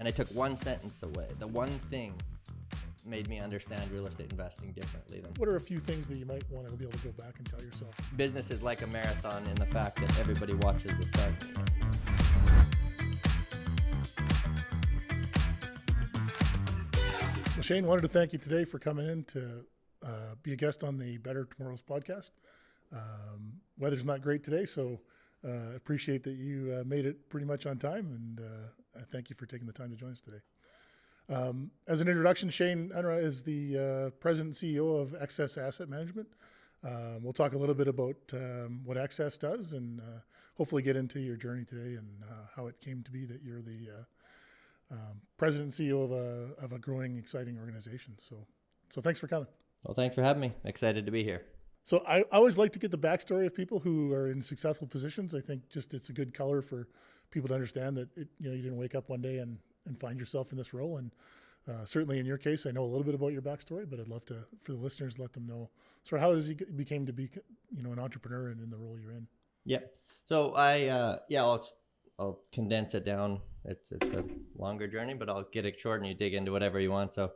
And I took one sentence away. The one thing made me understand real estate investing differently than. What are a few things that you might want to be able to go back and tell yourself? Business is like a marathon in the fact that everybody watches the start. Well, Shane, wanted to thank you today for coming in to be a guest on the Better Tomorrows podcast. Weather's not great today, so appreciate that you made it pretty much on time, and I thank you for taking the time to join us today. As an introduction, Shane Unruh is the president and CEO of Excess Asset Management. We'll talk a little bit about what Excess does and hopefully get into your journey today and how it came to be that you're the president and CEO of a growing, exciting organization. So thanks for coming. Well, thanks for having me. Excited to be here. So I always like to get the backstory of people who are in successful positions. I think just it's a good color for people to understand that you didn't wake up one day and find yourself in this role. And certainly in your case, I know a little bit about your backstory, but I'd love to, for the listeners, let them know sort of how does you became to be an entrepreneur and in the role you're in. Yeah. So I'll condense it down. It's a longer journey, but I'll get it short and you dig into whatever you want. So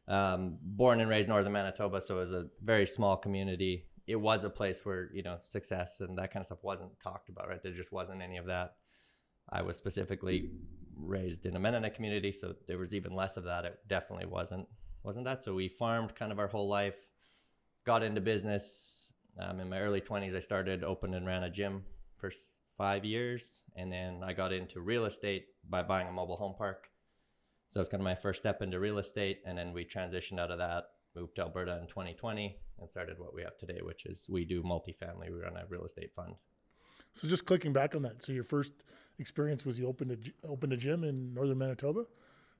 born and raised northern Manitoba, so it was a very small community. It was a place where, success and that kind of stuff wasn't talked about, right? There just wasn't any of that. I was specifically raised in a Mennonite community, so there was even less of that. It definitely wasn't that. So we farmed kind of our whole life, got into business. In my early 20s, I started, opened and ran a gym for 5 years. And then I got into real estate by buying a mobile home park. So it was kind of my first step into real estate. And then we transitioned out of that, moved to Alberta in 2020 and started what we have today, which is we do multifamily. We run a real estate fund. So just clicking back on that. So your first experience was you opened a gym in northern Manitoba.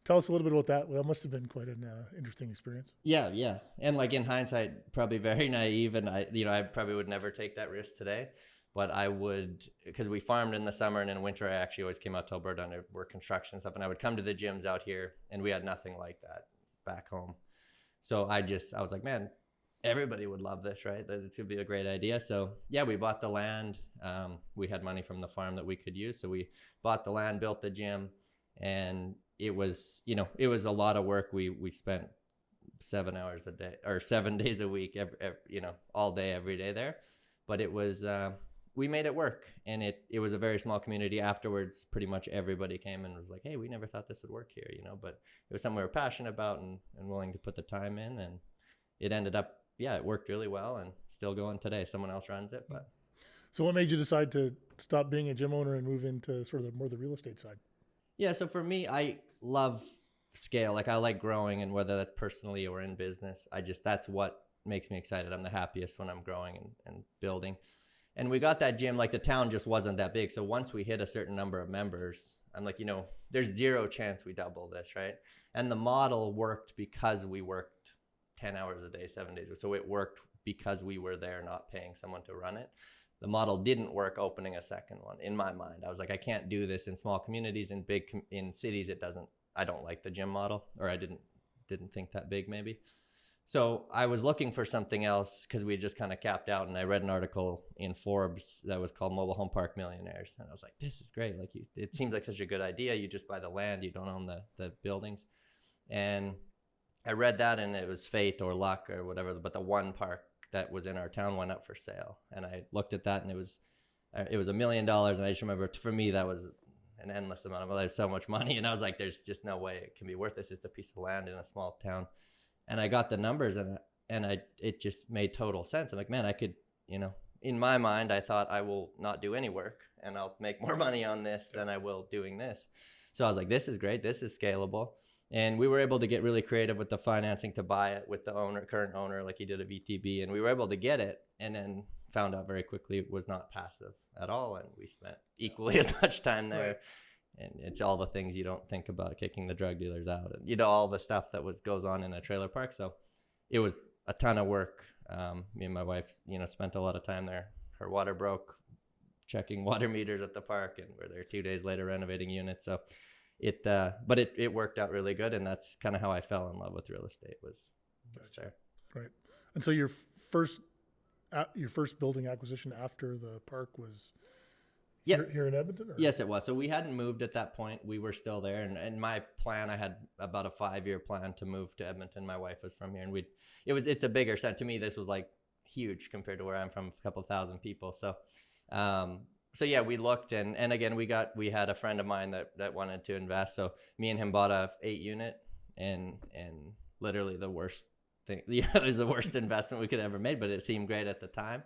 Tell us a little bit about that. Well, that must have been quite an interesting experience. Yeah. And like in hindsight, probably very naive. And I probably would never take that risk today, but I would, because we farmed in the summer and in winter, I actually always came out to Alberta and work construction and stuff. And I would come to the gyms out here and we had nothing like that back home. So I was like, man, everybody would love this, right? It would be a great idea. So yeah, we bought the land. We had money from the farm that we could use. So we bought the land, built the gym, and it was a lot of work. We spent 7 hours a day or 7 days a week, all day, every day there. But it was, we made it work, and it was a very small community. Afterwards, pretty much everybody came and was like, hey, we never thought this would work here, but it was something we were passionate about and willing to put the time in, and it ended up, it worked really well and still going today. Someone else runs it. But so what made you decide to stop being a gym owner and move into sort of more the real estate side? Yeah, so for me, I love scale. Like I like growing, and whether that's personally or in business, that's what makes me excited. I'm the happiest when I'm growing and building. And we got that gym, like the town just wasn't that big. So once we hit a certain number of members, I'm like, there's zero chance we double this, right? And the model worked because we worked 10 hours a day, 7 days. So it worked because we were there, not paying someone to run it. The model didn't work opening a second one in my mind. I was like, I can't do this in small communities. In cities, I don't like the gym model, or I didn't think that big maybe. So I was looking for something else because we just kind of capped out, and I read an article in Forbes that was called Mobile Home Park Millionaires. And I was like, this is great. Like it seems like such a good idea. You just buy the land, you don't own the buildings. And I read that, and it was fate or luck or whatever, but the one park that was in our town went up for sale. And I looked at that, and it was $1 million. And I just remember, for me, that was an endless amount of money. There's so much money. And I was like, there's just no way it can be worth this. It's a piece of land in a small town. And I got the numbers, and it just made total sense. I'm like, man, I could, in my mind, I thought I will not do any work and I'll make more money on this than I will doing this. So I was like, this is great. This is scalable. And we were able to get really creative with the financing to buy it with the current owner, like he did a VTB, and we were able to get it, and then found out very quickly it was not passive at all. And we spent equally as much time there. Right. And it's all the things you don't think about, kicking the drug dealers out, and all the stuff that goes on in a trailer park. So it was a ton of work. Me and my wife, spent a lot of time there. Her water broke, checking water meters at the park, and we're there 2 days later renovating units. So but it worked out really good, and that's kind of how I fell in love with real estate. Was there. Right. And so your first building acquisition after the park was here in Edmonton? Or? Yes, it was. So we hadn't moved at that point. We were still there. And my plan, I had about a 5-year plan to move to Edmonton. My wife was from here, and it's a bigger set. To me, this was like huge compared to where I'm from, a couple thousand people. So, yeah, we looked, and again, we had a friend of mine that wanted to invest. So me and him bought a 8-unit, and literally the worst thing. Yeah, it was the worst investment we could ever made, but it seemed great at the time.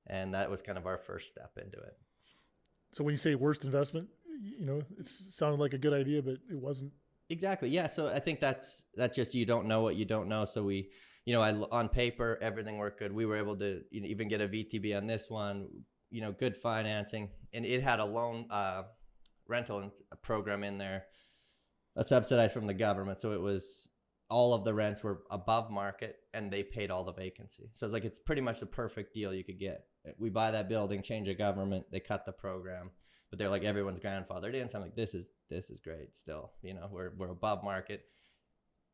And that was kind of our first step into it. So when you say worst investment, it sounded like a good idea, but it wasn't. Exactly. Yeah. So I think that's just, you don't know what you don't know. So we, on paper, everything worked good. We were able to even get a VTB on this one, good financing, and it had a loan rental program in there, subsidized from the government. So it was, all of the rents were above market, and they paid all the vacancy. So it's pretty much the perfect deal you could get. We buy that building, change the government, they cut the program, but they're like, everyone's grandfathered in. So I'm like, this is great still. We're above market.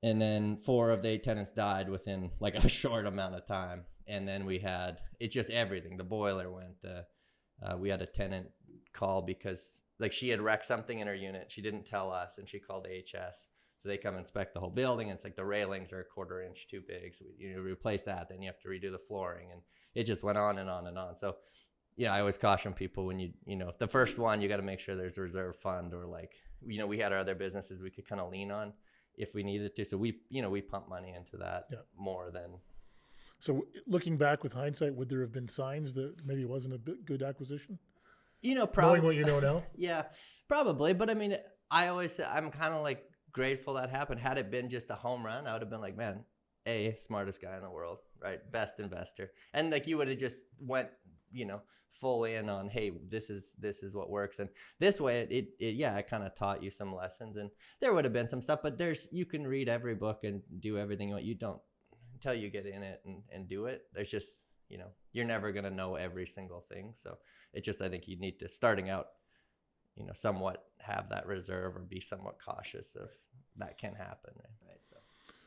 And then 4 of the 8 tenants died within like a short amount of time. And then we had, it's just everything. The boiler went, we had a tenant call because like she had wrecked something in her unit. She didn't tell us, and she called HS. So they come inspect the whole building, and it's like the railings are 1/4 inch too big. So you replace that, then you have to redo the flooring, and it just went on and on and on. So yeah, I always caution people when the first one, you got to make sure there's a reserve fund, or like, we had our other businesses we could kind of lean on if we needed to. So we pump money into that more than. So looking back with hindsight, would there have been signs that maybe it wasn't a good acquisition? Probably. Knowing what you know now? Yeah, probably. But I mean, I always say, I'm kind of like grateful that happened. Had it been just a home run, I would have been like, man, smartest guy in the world, right? Best investor. And like, you would have just went, full in on, hey, this is what works. And this way it kind of taught you some lessons, and there would have been some stuff, but you can read every book and do everything you don't, until you get in it and do it. There's just, you're never going to know every single thing. So it just, I think you need to, starting out, somewhat have that reserve, or be somewhat cautious of that can happen. Right.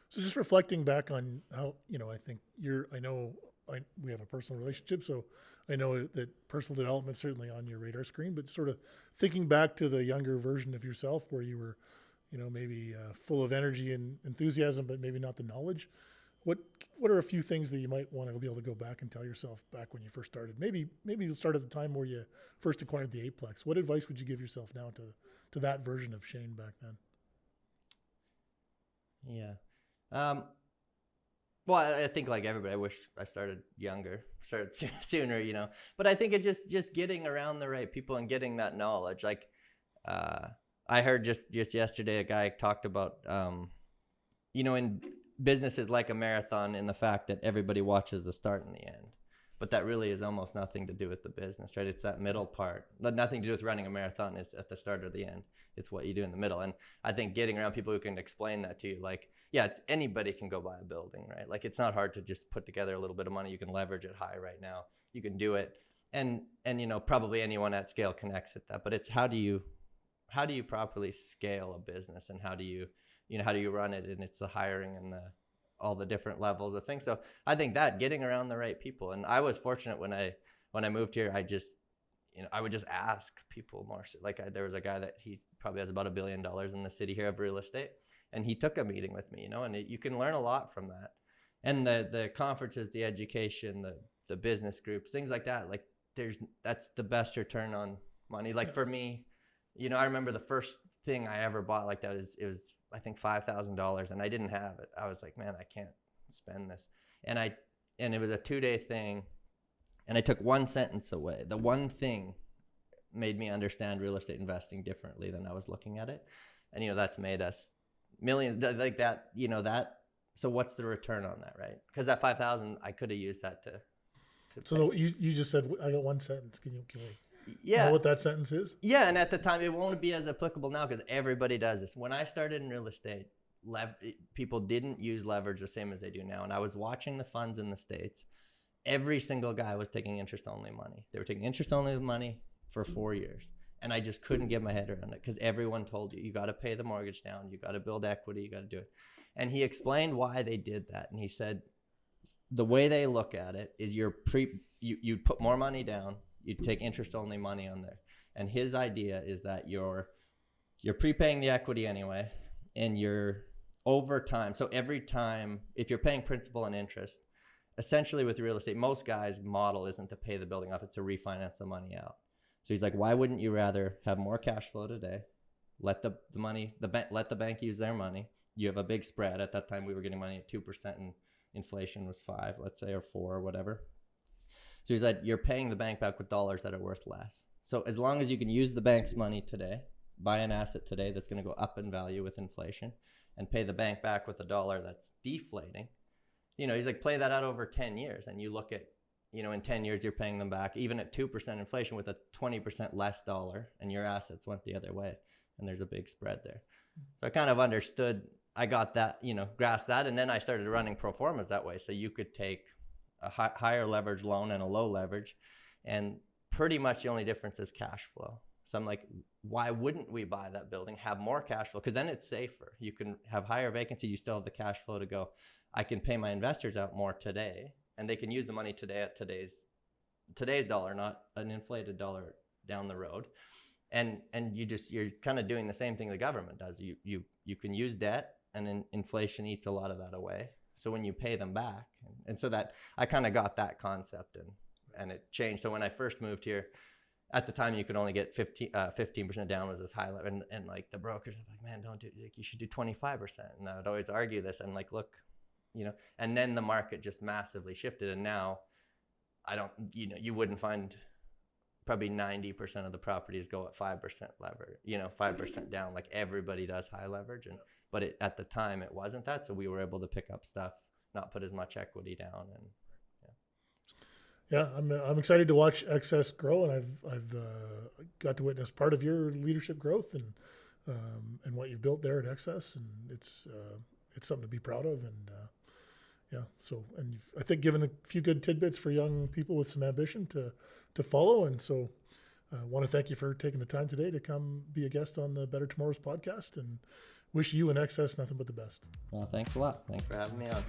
So just reflecting back on how, I think we have a personal relationship, so I know that personal development is certainly on your radar screen, but sort of thinking back to the younger version of yourself where you were, maybe full of energy and enthusiasm, but maybe not the knowledge. What are a few things that you might want to be able to go back and tell yourself back when you first started? Maybe the start of the time where you first acquired the Aplex. What advice would you give yourself now to that version of Shane back then? Yeah. Well, I think like everybody, I wish I started younger, started sooner, but I think it just getting around the right people and getting that knowledge. Like, I heard just yesterday, a guy talked about, in business is like a marathon in the fact that everybody watches the start and the end, but that really is almost nothing to do with the business, right? It's that middle part. Nothing to do with running a marathon is at the start or the end. It's what you do in the middle. And I think getting around people who can explain that to you, like, yeah, anybody can go buy a building, right? Like, it's not hard to just put together a little bit of money. You can leverage it high right now. You can do it. And probably anyone at scale can exit that, but it's how do you properly scale a business, and how do you run it? And it's the hiring and all the different levels of things. So I think that getting around the right people, and I was fortunate when I moved here, I would just ask people more. Like there was a guy that he probably has about $1 billion in the city here of real estate, and he took a meeting with me, and you can learn a lot from that. And the conferences, the education, the business groups, things like that, like that's the best return on money. Like for me, I remember the first thing I ever bought like that it was I think $5,000, and I didn't have it. I was like, man, I can't spend this. And it was a 2-day thing, and I took one sentence away. The one thing made me understand real estate investing differently than I was looking at it. And that's made us millions like that, so what's the return on that, right? Because that 5,000, I could have used that to So you just said, I got one sentence. Can we know what that sentence is? Yeah, and at the time, it won't be as applicable now because everybody does this. When I started in real estate, people didn't use leverage the same as they do now. And I was watching the funds in the States. Every single guy was taking interest-only money. They were taking interest-only money for 4 years. And I just couldn't get my head around it because everyone told you got to pay the mortgage down, you got to build equity, you got to do it. And he explained why they did that. And he said, the way they look at it is you put more money down, you take interest-only money on there. And his idea is that you're prepaying the equity anyway, and you're over time. So every time, if you're paying principal and interest, essentially with real estate, most guys' model isn't to pay the building off, it's to refinance the money out. So he's like, why wouldn't you rather have more cash flow today? Let the bank use their money. You have a big spread. At that time, we were getting money at 2% and inflation was 5, let's say, or 4 or whatever. So he's like, you're paying the bank back with dollars that are worth less. So as long as you can use the bank's money today, buy an asset today that's going to go up in value with inflation, and pay the bank back with a dollar that's deflating, he's like, play that out over 10 years. And you look at, in 10 years, you're paying them back, even at 2% inflation with a 20% less dollar, and your assets went the other way. And there's a big spread there. So I kind of understood, I got that, grasped that. And then I started running pro formas that way. So you could take a higher leverage loan and a low leverage, and pretty much the only difference is cash flow. So I'm like, why wouldn't we buy that building, have more cash flow? Because then it's safer. You can have higher vacancy. You still have the cash flow to go, I can pay my investors out more today, and they can use the money today at today's dollar, not an inflated dollar down the road. And you're kind of doing the same thing the government does. You can use debt, and then inflation eats a lot of that away. So when you pay them back, and so that I kind of got that concept, and it changed. So when I first moved here, at the time you could only get 15% down was this high level, and like the brokers are like, man, don't do, like, you should do 25%. And I would always argue this, and like, look, and then the market just massively shifted, and now I don't, you wouldn't find probably 90% of the properties go at 5% lever, 5% down, like everybody does high leverage. But at the time it wasn't that. So we were able to pick up stuff, not put as much equity down. And yeah, I'm excited to watch Excess grow, and I've got to witness part of your leadership growth and what you've built there at Excess, and it's something to be proud of. And and you've, I think, given a few good tidbits for young people with some ambition to follow. And so I want to thank you for taking the time today to come be a guest on the Better Tomorrows podcast, and wish you and Excess nothing but the best. Well, thanks a lot. Thanks for having me on.